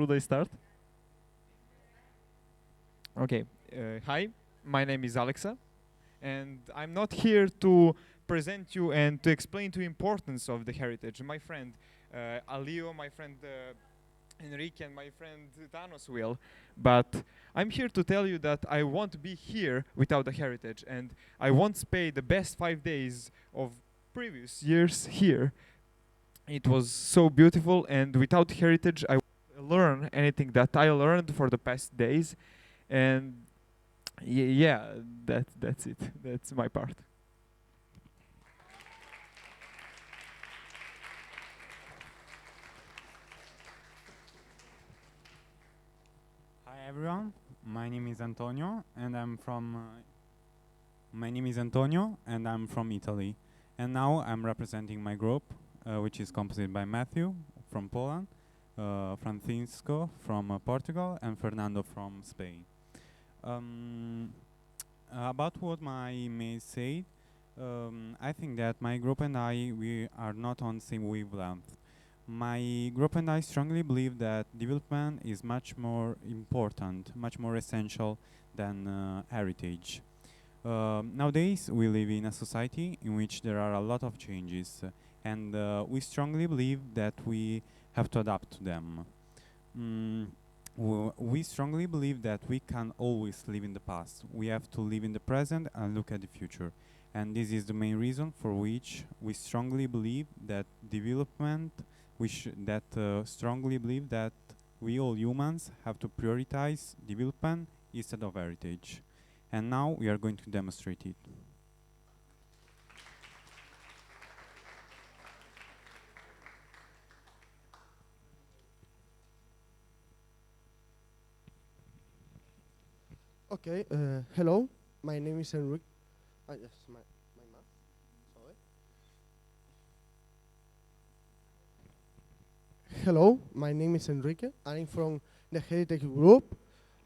Should I start? Okay. Hi, my name is Alexa, and I'm not here to present you and to explain the importance of the heritage. My friend Alio, my friend Enrique, and my friend Thanos will. But I'm here to tell you that I won't be here without the heritage, and I won't spend the best 5 days of previous years here. It was so beautiful, and without heritage, I won't learn anything that I learned for the past days. And yeah, that's it. That's my part. Hi everyone, my name is Antonio and I'm from Italy. And now I'm representing my group, which is composed by Matthew from Poland, Francisco from Portugal, and Fernando from Spain. Um, about what my mate said, I think that my group and we are not on same wavelength. My group and I strongly believe that development is much more important, much more essential than heritage. Nowadays, we live in a society in which there are a lot of changes, and we strongly believe that we have to adapt to them. We strongly believe that we can always live in the past. We have to live in the present and look at the future. And this is the main reason for which we strongly believe that development strongly believe that we all humans have to prioritize development instead of heritage. And now we are going to demonstrate it. Okay, hello, my name is Enrique. Yes, my mouth, sorry. Hello, my name is Enrique. I'm from the Heritage Group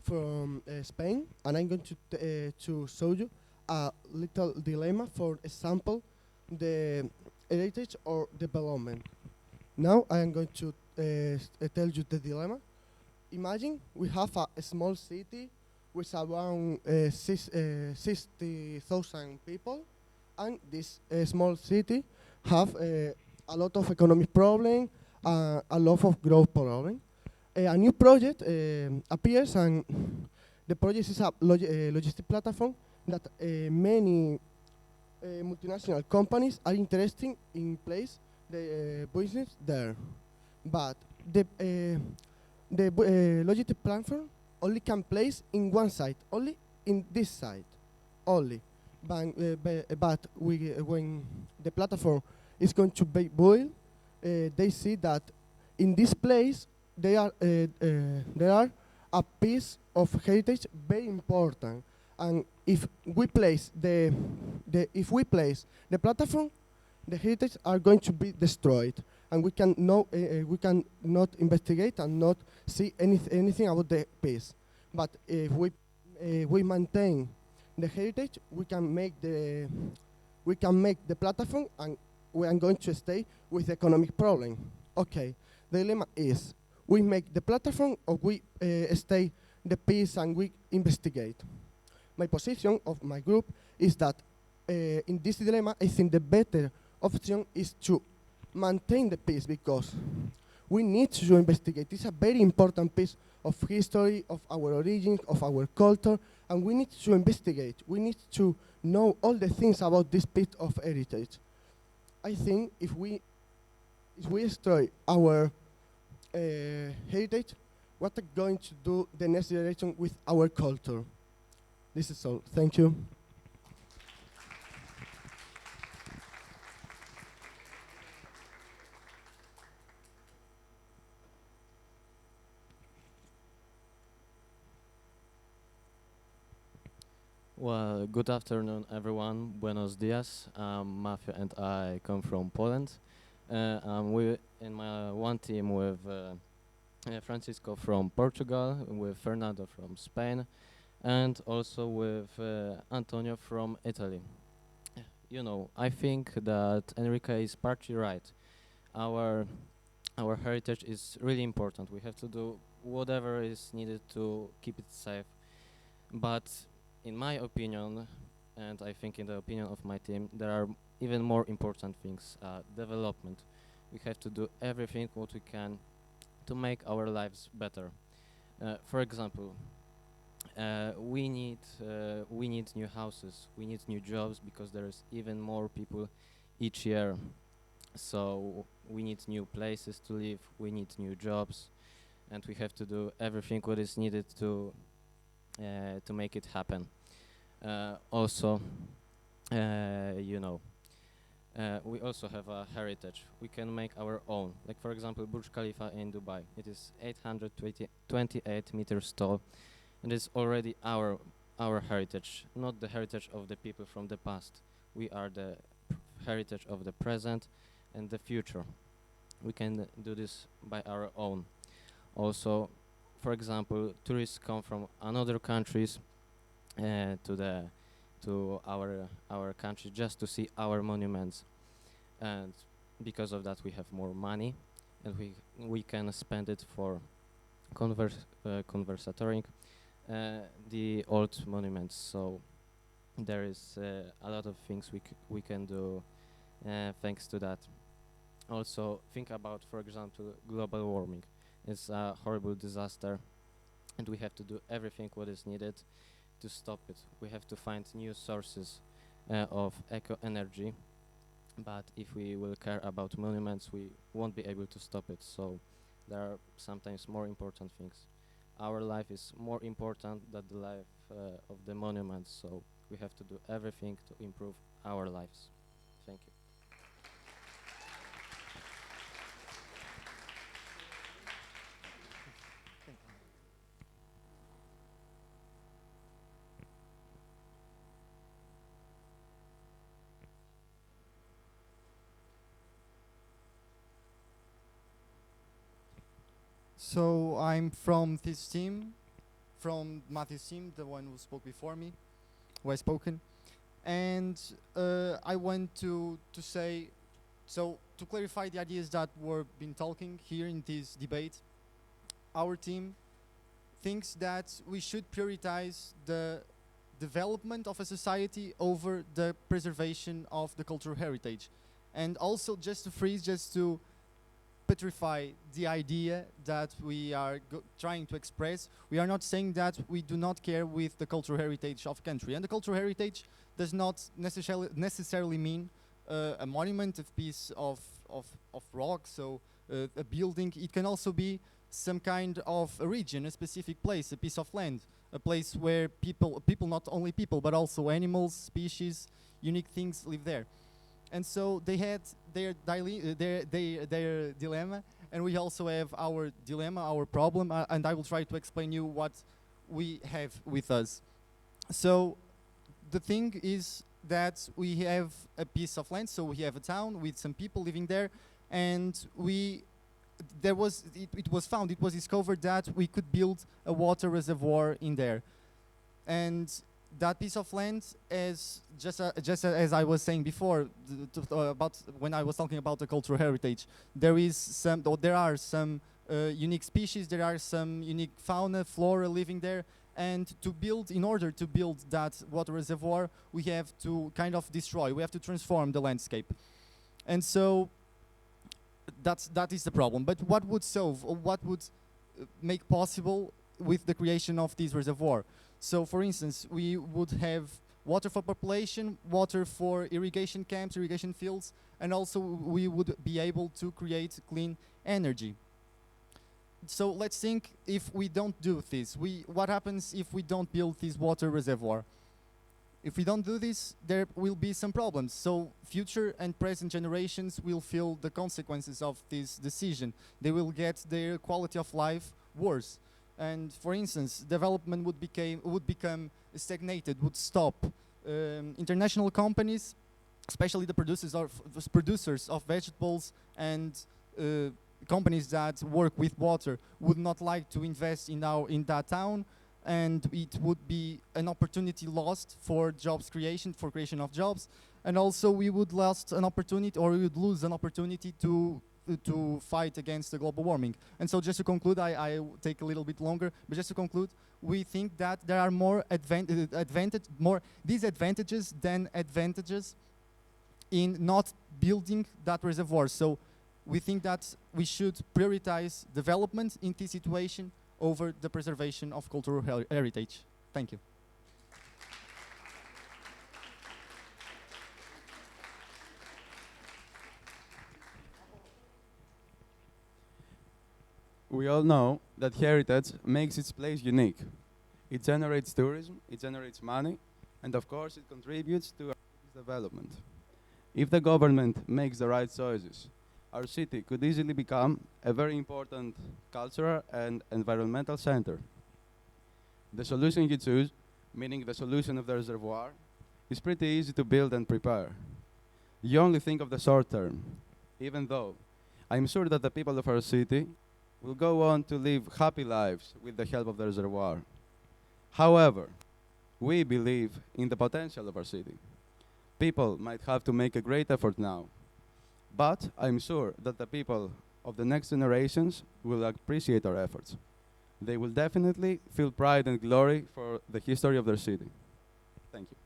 from Spain, and I'm going to show you a little dilemma. For example, the heritage or development. Now I am going to tell you the dilemma. Imagine we have a small city with around 60,000 people, and this small city have a lot of economic problem, a lot of growth problem. A new project appears, and the project is a logistic platform that many multinational companies are interested in place the business there. But the logistic platform only can place in one side, only in this side, only. But when the platform is going to be built, they see that in this place there are a piece of heritage very important, and if we place the platform, the heritage are going to be destroyed, and we can not investigate and not see anything about the piece. But if we maintain the heritage, we can make the platform, and we are going to stay with the economic problem. Okay, the dilemma is: we make the platform, or we stay the piece and we investigate. My position of my group is that in this dilemma, I think the better option is to maintain the piece, because we need to investigate. It's a very important piece of history, of our origins, of our culture, and we need to investigate. We need to know all the things about this piece of heritage. I think if we destroy our heritage, what are going to do the next generation with our culture? This is all. Thank you. Well, good afternoon, everyone. Buenos dias. I'm Matthew, and I come from Poland. I'm in my one team with Francisco from Portugal, with Fernando from Spain, and also with Antonio from Italy. You know, I think that Enrique is partly right. Our our heritage is really important. We have to do whatever is needed to keep it safe. But in my opinion, and I think in the opinion of my team, there are even more important things. Development. We have to do everything what we can to make our lives better. For example, we need new houses, we need new jobs, because there is even more people each year. So we need new places to live, we need new jobs, and we have to do everything what is needed to make it happen. Also, you know, we also have a heritage. We can make our own. Like for example, Burj Khalifa in Dubai. It is 828 meters tall, and it's already our heritage, not the heritage of the people from the past. We are the heritage of the present and the future. We can do this by our own. Also, for example, tourists come from another countries to our country just to see our monuments, and because of that we have more money, and we can spend it for conservatoring the old monuments. So there is a lot of things we can do thanks to that. Also, think about, for example, global warming. It's a horrible disaster, and we have to do everything what is needed to stop it. We have to find new sources of eco-energy, but if we will care about monuments, we won't be able to stop it. So there are sometimes more important things. Our life is more important than the life of the monuments, so we have to do everything to improve our lives. Thank you. So I'm from this team, from Matthew's team, the one who spoke before me, who has spoken, and I want to say, so to clarify the ideas that were been talking here in this debate, our team thinks that we should prioritize the development of a society over the preservation of the cultural heritage, and also just to petrify the idea that we are trying to express. We are not saying that we do not care with the cultural heritage of country, and the cultural heritage does not necessarily mean a monument, a piece of rock, so a building. It can also be some kind of a region, a specific place, a piece of land, a place where people, not only people, but also animals, species, unique things live there. And so they had their dilemma, and we also have our dilemma, our problem, and I will try to explain you what we have with us. So the thing is that we have a piece of land, so we have a town with some people living there, and it was discovered that we could build a water reservoir in there. And that piece of land, as as I was saying before, about when I was talking about the cultural heritage, there are some unique species, there are some unique fauna, flora living there, and in order to build that water reservoir, we have to kind of we have to transform the landscape, and so that is the problem. But what would solve, or what would make possible with the creation of this reservoir? So, for instance, we would have water for population, water for irrigation camps, irrigation fields, and also we would be able to create clean energy. So let's think, if we don't do this, what happens if we don't build this water reservoir? If we don't do this, there will be some problems. So future and present generations will feel the consequences of this decision. They will get their quality of life worse. And for instance, development would become stagnated, would stop. International companies, especially the producers of vegetables and companies that work with water, would not like to invest in that town, and it would be an opportunity lost for creation of jobs, and also we would lose an opportunity to to fight against the global warming. And so just to conclude, I will take a little bit longer, but just to conclude, we think that there are more disadvantages than advantages in not building that reservoir. So we think that we should prioritize development in this situation over the preservation of cultural heritage. Thank you. We all know that heritage makes its place unique. It generates tourism, it generates money, and of course it contributes to our city's development. If the government makes the right choices, our city could easily become a very important cultural and environmental center. The solution you choose, meaning the solution of the reservoir, is pretty easy to build and prepare. You only think of the short term, even though I'm sure that the people of our city will go on to live happy lives with the help of the reservoir. However, we believe in the potential of our city. People might have to make a great effort now, but I'm sure that the people of the next generations will appreciate our efforts. They will definitely feel pride and glory for the history of their city. Thank you.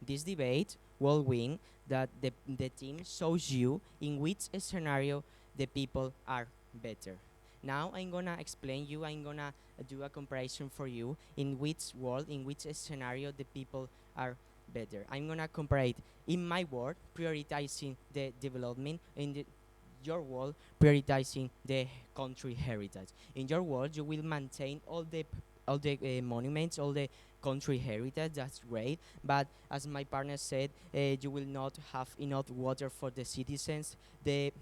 This debate will win that the team shows you in which scenario the people are better. Now I'm gonna explain you, I'm gonna do a comparison for you in which world, in which scenario the people are better. I'm gonna compare it in my world, prioritizing the development, in your world, prioritizing the country heritage. In your world, you will maintain all the monuments, all the country heritage, that's great, but as my partner said, you will not have enough water for the citizens, they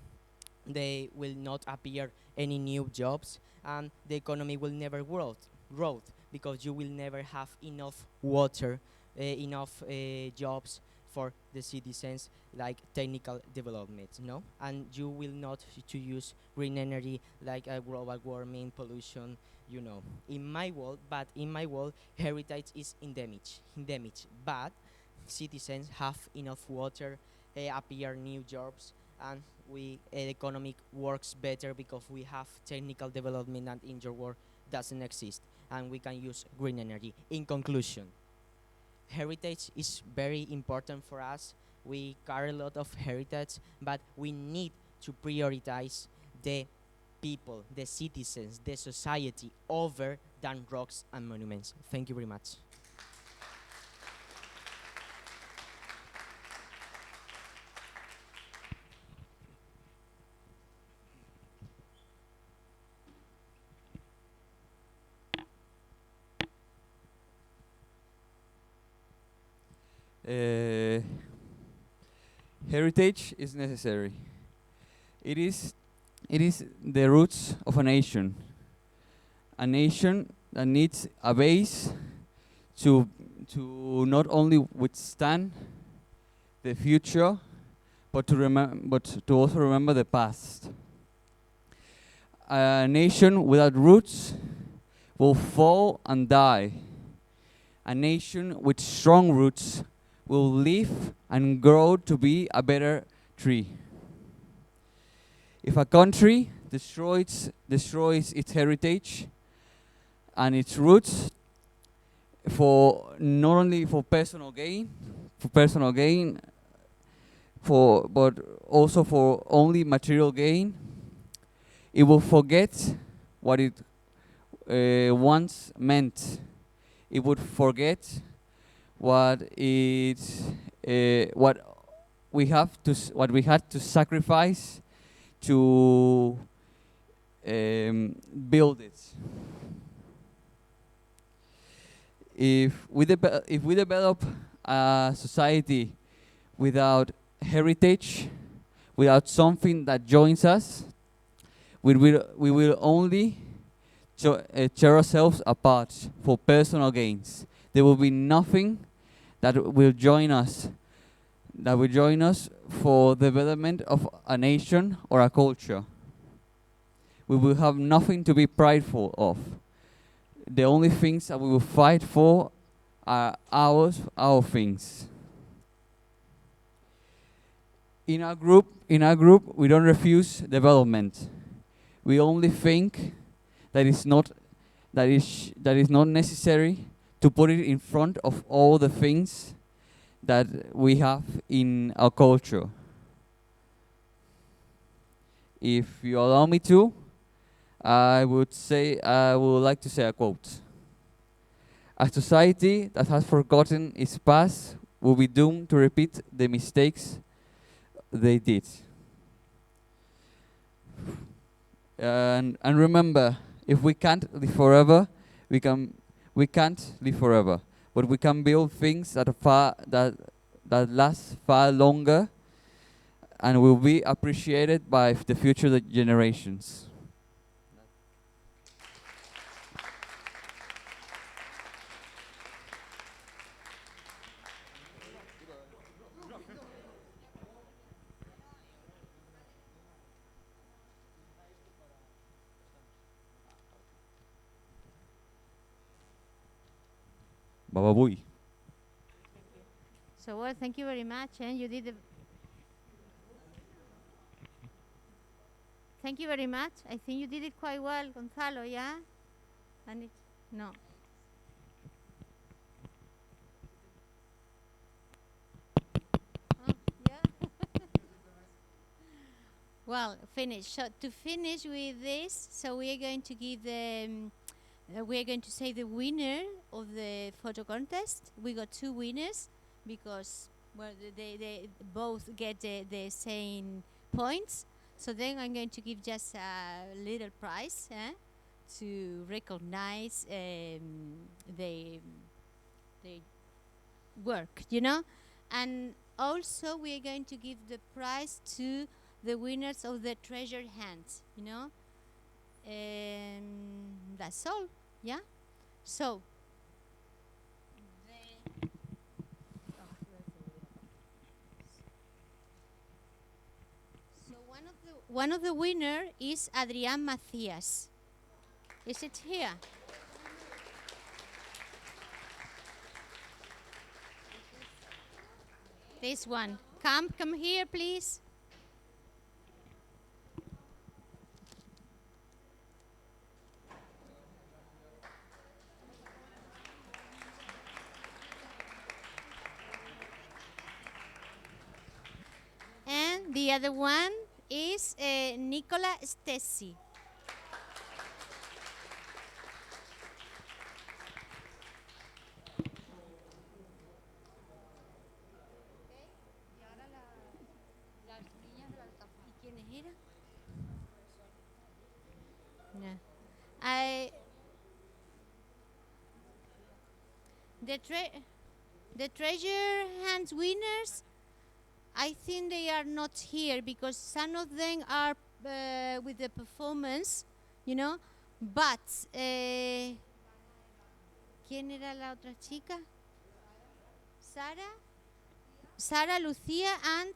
will not appear any new jobs, and the economy will never grow because you will never have enough water, enough jobs for the citizens, like technical development, no? And you will not to use green energy like global warming, pollution, you know. In my world, heritage is in damage, but citizens have enough water, appear new jobs, and economic works better because we have technical development that in your world doesn't exist, and we can use green energy. In conclusion, heritage is very important for us. We carry a lot of heritage, but we need to prioritize the people, the citizens, the society over than rocks and monuments. Thank you very much. Heritage is necessary. It is the roots of a nation. A nation that needs a base to not only withstand the future, but to also remember the past. A nation without roots will fall and die. A nation with strong roots will live and grow to be a better tree. If a country destroys its heritage and its roots for not only for personal gain, but also for only material gain, it will forget what it once meant. It would forget what we had to sacrifice to build it. If we develop a society without heritage, without something that joins us, We will only tear ourselves apart for personal gains. There will be nothing that will join us for the development of a nation or a culture. We will have nothing to be prideful of. The only things that we will fight for are our things. In our group, we don't refuse development. We only think that is not necessary to put it in front of all the things that we have in our culture. If you allow me to, I would like to say a quote. A society that has forgotten its past will be doomed to repeat the mistakes they did. And remember, if we can't live forever, we can't live forever, but we can build things that last far longer and will be appreciated by the future generations. Baba Bui. So well, thank you very much, and you did. Thank you very much. I think you did it quite well, Gonzalo. Yeah, and it's no. Oh, yeah. Well, finish. So to finish with this, so we are going to give the. We are going to say the winner of the photo contest. We got two winners because well they both get the same points. So then I'm going to give just a little prize to recognize the work, you know, and also we are going to give the prize to the winners of the treasure hunt, you know. That's all. Yeah. So. So one of the winner is Adrián Macías. Is it here? This one. Come here, please. And the other one is Nicola Stesi. The treasure hunt winners, I think they are not here because some of them are with the performance, you know. But ¿quién era la otra chica? Sara, Lucia, and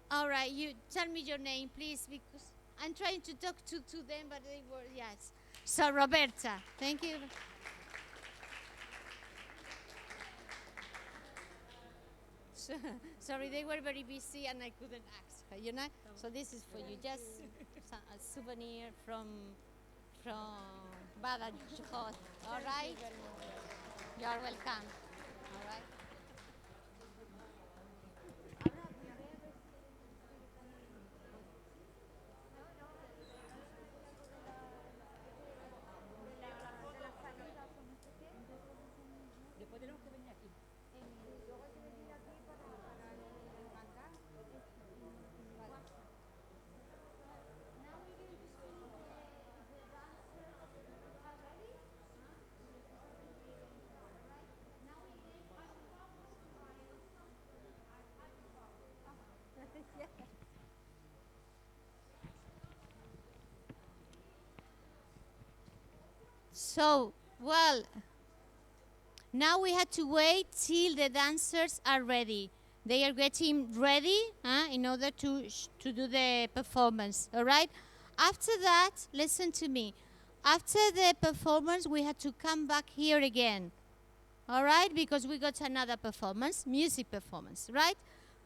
all right. You tell me your name, please, because I'm trying to talk to them, but they were yes. So Roberta, thank you. Sorry, they were very busy and I couldn't ask her, you know. So this is for you, just a souvenir from Badajoz. All right. You are welcome. All right. So, well, now we have to wait till the dancers are ready. They are getting ready in order to do the performance, all right? After that, listen to me. After the performance, we had to come back here again, all right? Because we got another performance, music performance, right?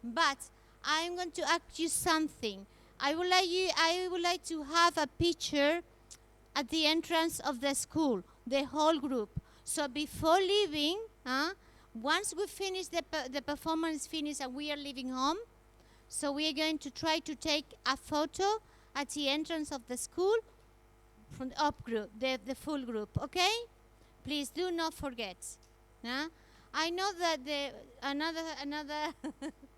But I'm going to ask you something. I would like to have a picture at the entrance of the school, the whole group. So before leaving, once we finish the performance finish and we are leaving home, so we are going to try to take a photo at the entrance of the school from the up group, the full group, okay? Please do not forget. I know that another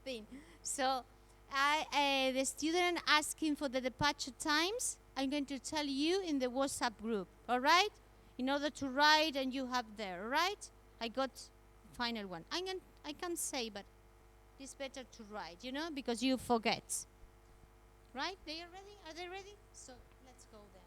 thing. So the student asking for the departure times, I'm going to tell you in the WhatsApp group, all right? In order to write and you have there, all right? I got final one. I can't say, but it's better to write, you know, because you forget. Right? They are ready? Are they ready? So let's go then.